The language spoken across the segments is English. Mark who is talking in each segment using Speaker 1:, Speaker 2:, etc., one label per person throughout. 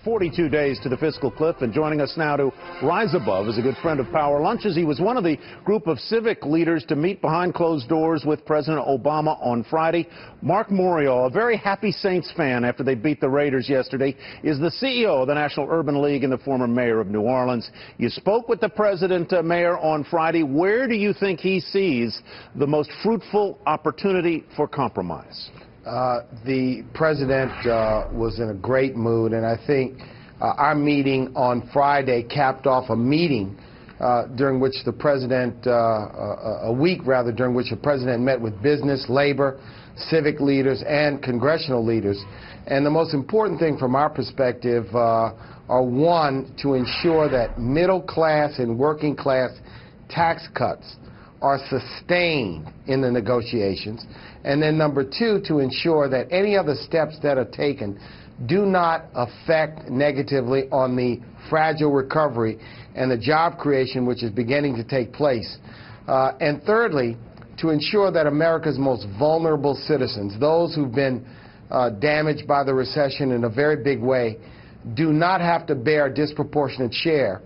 Speaker 1: 42 days to the fiscal cliff, and joining us now to rise above is a good friend of Power Lunches. He was one of the group of civic leaders to meet behind closed doors with President Obama on Friday. Mark Morial, a very happy Saints fan after they beat the Raiders yesterday, is the CEO of the National Urban League and the former mayor of New Orleans. You spoke with the president, Mayor, on Friday. Where do you think he sees the most fruitful opportunity for compromise?
Speaker 2: The president was in a great mood, and I think our meeting on Friday capped off a meeting during which the president, a week rather, during which the president met with business, labor, civic leaders, and congressional leaders. And the most important thing from our perspective are, one, to ensure that middle class and working class tax cuts are sustained in the negotiations, and then number two, to ensure that any other steps that are taken do not affect negatively on the fragile recovery and the job creation which is beginning to take place. And thirdly, to ensure that America's most vulnerable citizens, those who've been damaged by the recession in a very big way, do not have to bear a disproportionate share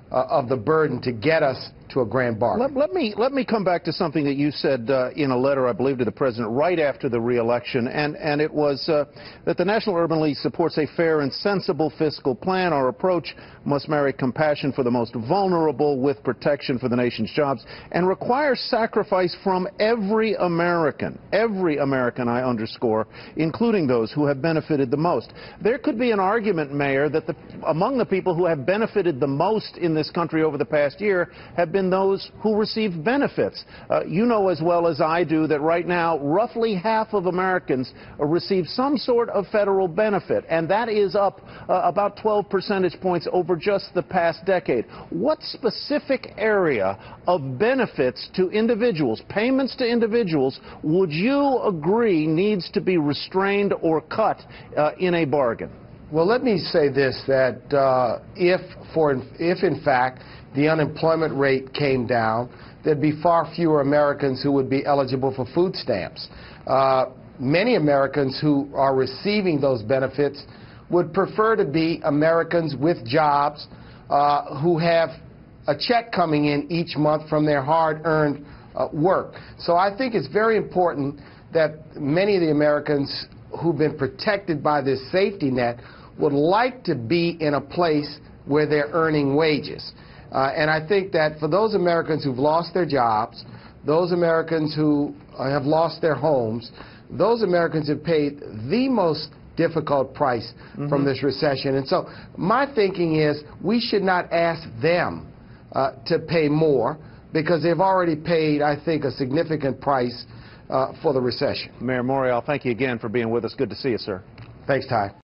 Speaker 2: of the burden to get us to a grand bargain.
Speaker 1: Let me come back to something that you said in a letter, I believe, to the president right after the re-election, and it was that the National Urban League supports a fair and sensible fiscal plan. Our approach must marry compassion for the most vulnerable with protection for the nation's jobs, and requires sacrifice from every American, I underscore, including those who have benefited the most. There could be an argument, Mayor, that among the people who have benefited the most in this country over the past year have been those who receive benefits. You know as well as I do that right now roughly half of Americans receive some sort of federal benefit, and that is up about 12 percentage points over just the past decade. What specific area of benefits to individuals, payments to individuals, would you agree needs to be restrained or cut in a bargain?
Speaker 2: Well, let me say this, that if in fact the unemployment rate came down, there'd be far fewer Americans who would be eligible for food stamps. Many Americans who are receiving those benefits would prefer to be Americans with jobs who have a check coming in each month from their hard-earned work. So I think it's very important that many of the Americans who've been protected by this safety net would like to be in a place where they're earning wages. And I think that for those Americans who've lost their jobs, those Americans who have lost their homes, those Americans have paid the most difficult price from this recession. And so my thinking is we should not ask them to pay more, because they've already paid, I think, a significant price for the recession.
Speaker 1: Mayor Morial, thank you again for being with us. Good to see you, sir.
Speaker 2: Thanks, Ty.